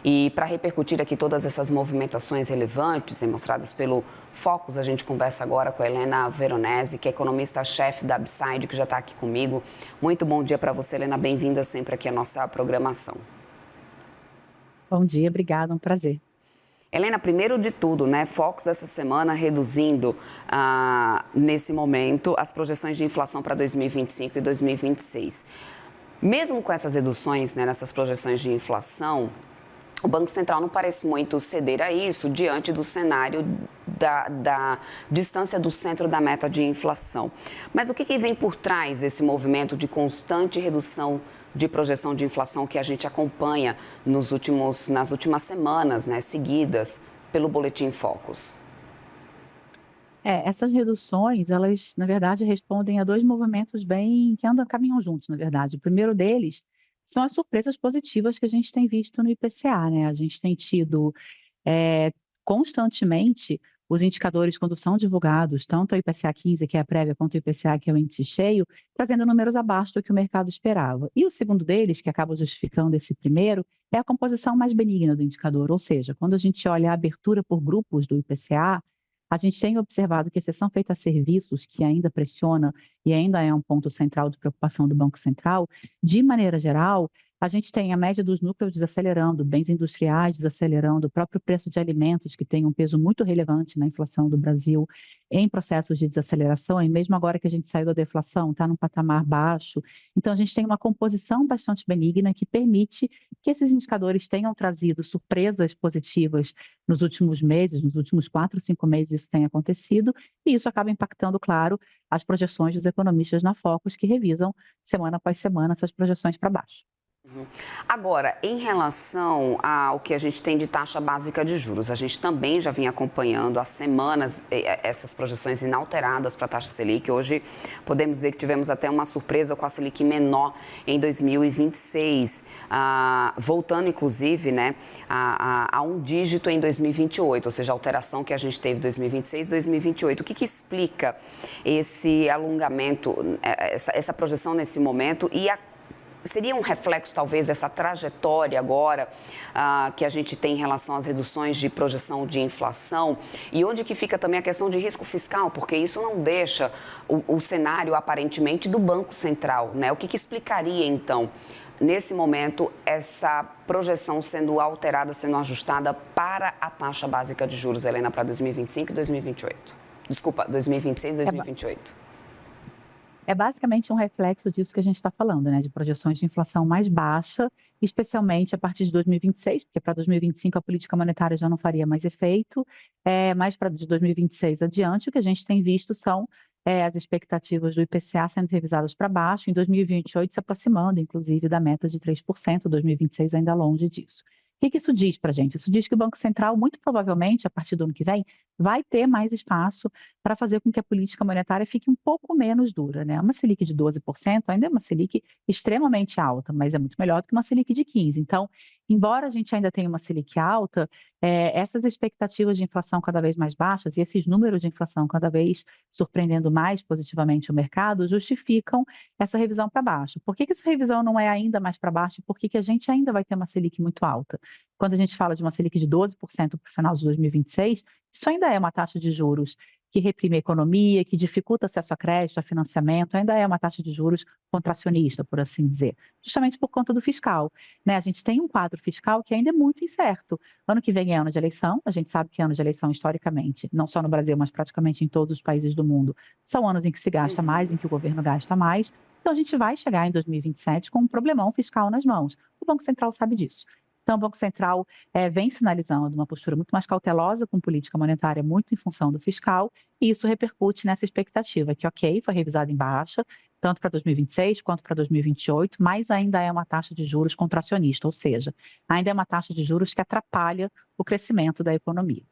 E para repercutir aqui todas essas movimentações relevantes mostradas pelo Focus, a gente conversa agora com a Helena Veronese, que é economista-chefe da Upside, que já está aqui comigo. Muito bom dia para você, Helena. Bem-vinda sempre aqui à nossa programação. Bom dia, obrigada, um prazer. Helena, primeiro de tudo, né, Focus essa semana reduzindo, nesse momento, as projeções de inflação para 2025 e 2026. Mesmo com essas reduções, né, nessas projeções de inflação, o Banco Central não parece muito ceder a isso diante do cenário da distância do centro da meta de inflação. Mas o que vem por trás desse movimento de constante redução de projeção de inflação que a gente acompanha nas últimas semanas, né, seguidas pelo Boletim Focus? Essas reduções, elas, na verdade, respondem a dois movimentos que caminham juntos, na verdade. O primeiro deles são as surpresas positivas que a gente tem visto no IPCA, né? A gente tem tido eh, constantemente os indicadores, quando são divulgados, tanto o IPCA 15, que é a prévia, quanto o IPCA, que é o índice cheio, trazendo números abaixo do que o mercado esperava. E o segundo deles, que acaba justificando esse primeiro, é a composição mais benigna do indicador, ou seja, quando a gente olha a abertura por grupos do IPCA, a gente tem observado que, exceção feita a serviços, que ainda pressiona e ainda é um ponto central de preocupação do Banco Central, de maneira geral, a gente tem a média dos núcleos desacelerando, bens industriais desacelerando, o próprio preço de alimentos, que tem um peso muito relevante na inflação do Brasil, em processos de desaceleração, e mesmo agora que a gente saiu da deflação, está num patamar baixo. Então, a gente tem uma composição bastante benigna que permite que esses indicadores tenham trazido surpresas positivas nos últimos meses, nos últimos 4, 5 meses isso tem acontecido, e isso acaba impactando, claro, as projeções dos economistas na Focus, que revisam semana após semana essas projeções para baixo. Agora, em relação ao que a gente tem de taxa básica de juros, a gente também já vinha acompanhando há semanas essas projeções inalteradas para a taxa Selic. Hoje, podemos dizer que tivemos até uma surpresa com a Selic menor em 2026, voltando, inclusive, né, a um dígito em 2028, ou seja, a alteração que a gente teve em 2026 e 2028. O que explica esse alongamento, essa projeção nesse momento e seria um reflexo, talvez, dessa trajetória agora que a gente tem em relação às reduções de projeção de inflação e onde que fica também a questão de risco fiscal, porque isso não deixa o cenário, aparentemente, do Banco Central, né? O que explicaria, então, nesse momento, essa projeção sendo alterada, sendo ajustada para a taxa básica de juros, Helena, para 2025 e 2028? Desculpa, 2026 e 2028. É basicamente um reflexo disso que a gente está falando, né? De projeções de inflação mais baixa, especialmente a partir de 2026, porque para 2025 a política monetária já não faria mais efeito, mas para de 2026 adiante, o que a gente tem visto são as expectativas do IPCA sendo revisadas para baixo, em 2028 se aproximando, inclusive, da meta de 3%, 2026 ainda longe disso. O que isso diz para a gente? Isso diz que o Banco Central, muito provavelmente, a partir do ano que vem, vai ter mais espaço para fazer com que a política monetária fique um pouco menos dura, né? Uma Selic de 12% ainda é uma Selic extremamente alta, mas é muito melhor do que uma Selic de 15%. Então, embora a gente ainda tenha uma Selic alta, essas expectativas de inflação cada vez mais baixas e esses números de inflação cada vez surpreendendo mais positivamente o mercado justificam essa revisão para baixo. Por que essa revisão não é ainda mais para baixo e por que a gente ainda vai ter uma Selic muito alta? Quando a gente fala de uma Selic de 12% para o final de 2026, isso ainda é uma taxa de juros que reprime a economia, que dificulta acesso a crédito, a financiamento, ainda é uma taxa de juros contracionista, por assim dizer, justamente por conta do fiscal, né? A gente tem um quadro fiscal que ainda é muito incerto. Ano que vem é ano de eleição, a gente sabe que ano de eleição, historicamente, não só no Brasil, mas praticamente em todos os países do mundo, são anos em que se gasta mais, em que o governo gasta mais. Então, a gente vai chegar em 2027 com um problemão fiscal nas mãos. O Banco Central sabe disso. Então, o Banco Central vem sinalizando uma postura muito mais cautelosa com política monetária, muito em função do fiscal, e isso repercute nessa expectativa que, ok, foi revisada em baixa, tanto para 2026 quanto para 2028, mas ainda é uma taxa de juros contracionista, ou seja, ainda é uma taxa de juros que atrapalha o crescimento da economia.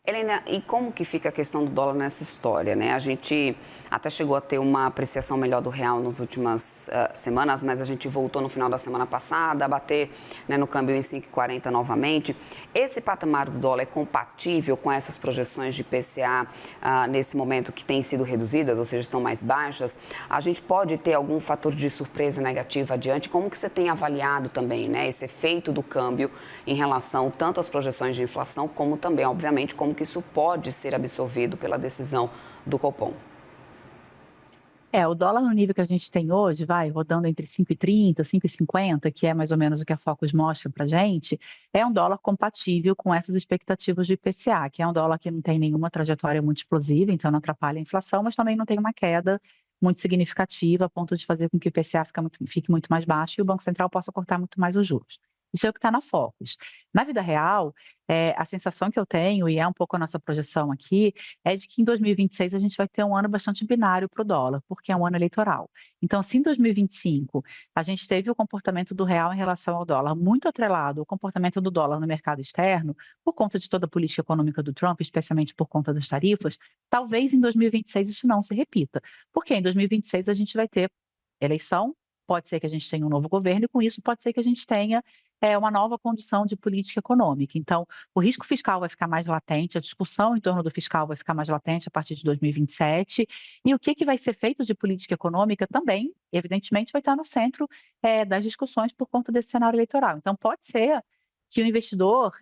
Helena, e como que fica a questão do dólar nessa história, né? A gente até chegou a ter uma apreciação melhor do real nas últimas semanas, mas a gente voltou no final da semana passada a bater, né, no câmbio em 5,40 novamente. Esse patamar do dólar é compatível com essas projeções de IPCA nesse momento que têm sido reduzidas, ou seja, estão mais baixas? A gente pode ter algum fator de surpresa negativa adiante? Como que você tem avaliado também, né, esse efeito do câmbio em relação tanto às projeções de inflação, como também, obviamente, como que isso pode ser absorvido pela decisão do Copom? O dólar no nível que a gente tem hoje, vai rodando entre 5,30, 5,50, que é mais ou menos o que a Focus mostra para gente, é um dólar compatível com essas expectativas do IPCA, que é um dólar que não tem nenhuma trajetória muito explosiva, então não atrapalha a inflação, mas também não tem uma queda muito significativa a ponto de fazer com que o IPCA fique muito mais baixo e o Banco Central possa cortar muito mais os juros. Isso é o que está na Focus. Na vida real, a sensação que eu tenho, e é um pouco a nossa projeção aqui, é de que em 2026 a gente vai ter um ano bastante binário para o dólar, porque é um ano eleitoral. Então, se em 2025 a gente teve o comportamento do real em relação ao dólar muito atrelado ao comportamento do dólar no mercado externo, por conta de toda a política econômica do Trump, especialmente por conta das tarifas, talvez em 2026 isso não se repita, porque em 2026 a gente vai ter eleição, pode ser que a gente tenha um novo governo e com isso pode ser que a gente tenha uma nova condução de política econômica. Então, o risco fiscal vai ficar mais latente, a discussão em torno do fiscal vai ficar mais latente a partir de 2027, e o que vai ser feito de política econômica também, evidentemente, vai estar no centro das discussões por conta desse cenário eleitoral. Então, pode ser que o investidor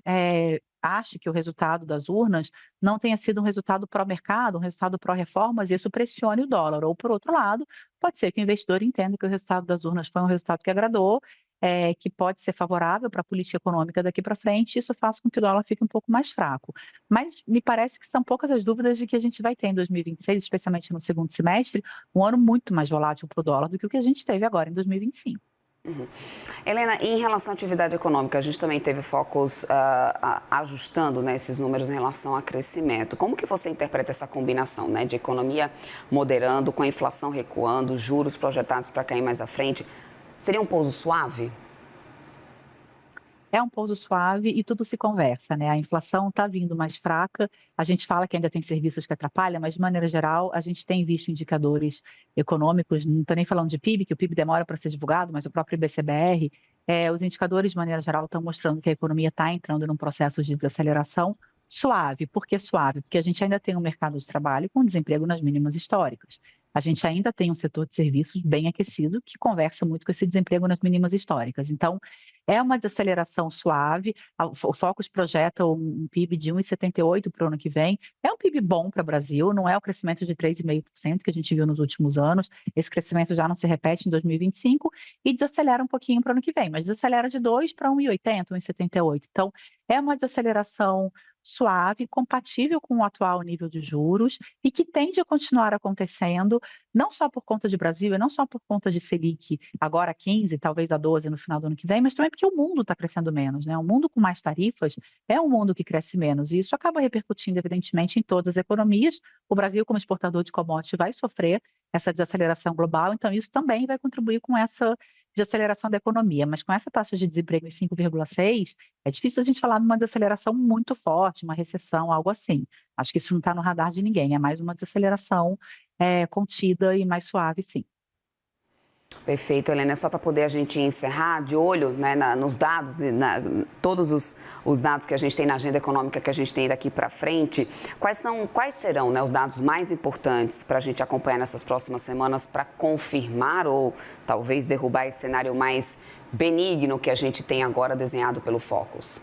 ache que o resultado das urnas não tenha sido um resultado pró-mercado, um resultado pró-reformas, e isso pressione o dólar. Ou, por outro lado, pode ser que o investidor entenda que o resultado das urnas foi um resultado que agradou, que pode ser favorável para a política econômica daqui para frente, e isso faz com que o dólar fique um pouco mais fraco. Mas me parece que são poucas as dúvidas de que a gente vai ter em 2026, especialmente no segundo semestre, um ano muito mais volátil para o dólar do que o que a gente teve agora em 2025. Uhum. Helena, e em relação à atividade econômica, a gente também teve focos ajustando, né, esses números em relação a crescimento. Como que você interpreta essa combinação, né, de economia moderando, com a inflação recuando, juros projetados para cair mais à frente? Seria um pouso suave? É um pouso suave e tudo se conversa, né? A inflação está vindo mais fraca. A gente fala que ainda tem serviços que atrapalham, mas de maneira geral a gente tem visto indicadores econômicos. Não estou nem falando de PIB, que o PIB demora para ser divulgado, mas o próprio IBCBR, os indicadores de maneira geral estão mostrando que a economia está entrando num processo de desaceleração suave. Por que suave? Porque a gente ainda tem um mercado de trabalho com desemprego nas mínimas históricas. A gente ainda tem um setor de serviços bem aquecido que conversa muito com esse desemprego nas mínimas históricas. Então, é uma desaceleração suave. O Focus projeta um PIB de 1,78 para o ano que vem. É um PIB bom para o Brasil, não é o crescimento de 3,5% que a gente viu nos últimos anos. Esse crescimento já não se repete em 2025 e desacelera um pouquinho para o ano que vem, mas desacelera de 2 para 1,80, 1,78. Então, é uma desaceleração suave, compatível com o atual nível de juros e que tende a continuar acontecendo, não só por conta de Brasil e não só por conta de Selic, agora 15, talvez a 12 no final do ano que vem, mas também porque o mundo está crescendo menos, né? O mundo com mais tarifas é um mundo que cresce menos e isso acaba repercutindo, evidentemente, em todas as economias. O Brasil, como exportador de commodities, vai sofrer essa desaceleração global, então isso também vai contribuir com essa desaceleração da economia. Mas com essa taxa de desemprego em 5,6, é difícil a gente falar numa desaceleração muito forte, uma recessão, algo assim. Acho que isso não está no radar de ninguém, é mais uma desaceleração contida e mais suave, sim. Perfeito, Helena. É só para poder a gente encerrar de olho, né, nos dados, todos os dados que a gente tem na agenda econômica que a gente tem daqui para frente. Quais serão, né, os dados mais importantes para a gente acompanhar nessas próximas semanas para confirmar ou talvez derrubar esse cenário mais benigno que a gente tem agora desenhado pelo Focus?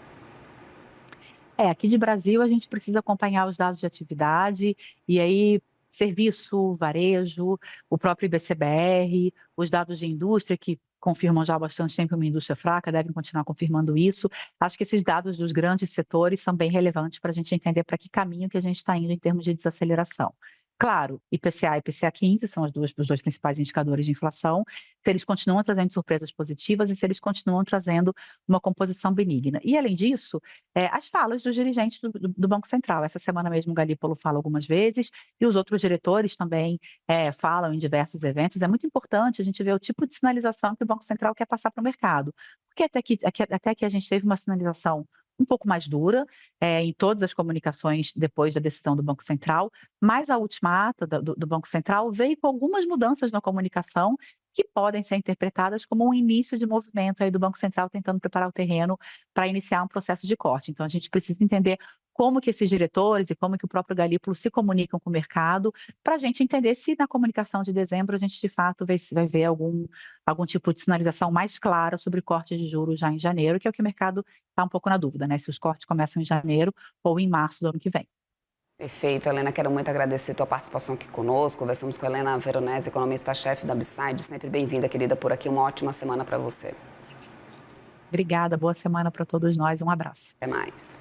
Aqui de Brasil a gente precisa acompanhar os dados de atividade e aí serviço, varejo, o próprio IBCBR, os dados de indústria que confirmam já há bastante tempo uma indústria fraca, devem continuar confirmando isso. Acho que esses dados dos grandes setores são bem relevantes para a gente entender para que caminho que a gente está indo em termos de desaceleração. Claro, IPCA e IPCA 15 são os dois principais indicadores de inflação, se eles continuam trazendo surpresas positivas e se eles continuam trazendo uma composição benigna. E, além disso, as falas dos dirigentes do Banco Central. Essa semana mesmo o Galípolo fala algumas vezes e os outros diretores também falam em diversos eventos. É muito importante a gente ver o tipo de sinalização que o Banco Central quer passar para o mercado. Porque até que a gente teve uma sinalização um pouco mais dura em todas as comunicações depois da decisão do Banco Central, mas a última ata do Banco Central veio com algumas mudanças na comunicação que podem ser interpretadas como um início de movimento aí do Banco Central tentando preparar o terreno para iniciar um processo de corte. Então, a gente precisa entender como que esses diretores e como que o próprio Galípolo se comunicam com o mercado, para a gente entender se na comunicação de dezembro a gente de fato vai ver algum tipo de sinalização mais clara sobre cortes de juros já em janeiro, que é o que o mercado está um pouco na dúvida, né? Se os cortes começam em janeiro ou em março do ano que vem. Perfeito, Helena, quero muito agradecer a tua participação aqui conosco. Conversamos com a Helena Veronese, economista-chefe da BSide. Sempre bem-vinda, querida, por aqui. Uma ótima semana para você. Obrigada, boa semana para todos nós, um abraço. Até mais.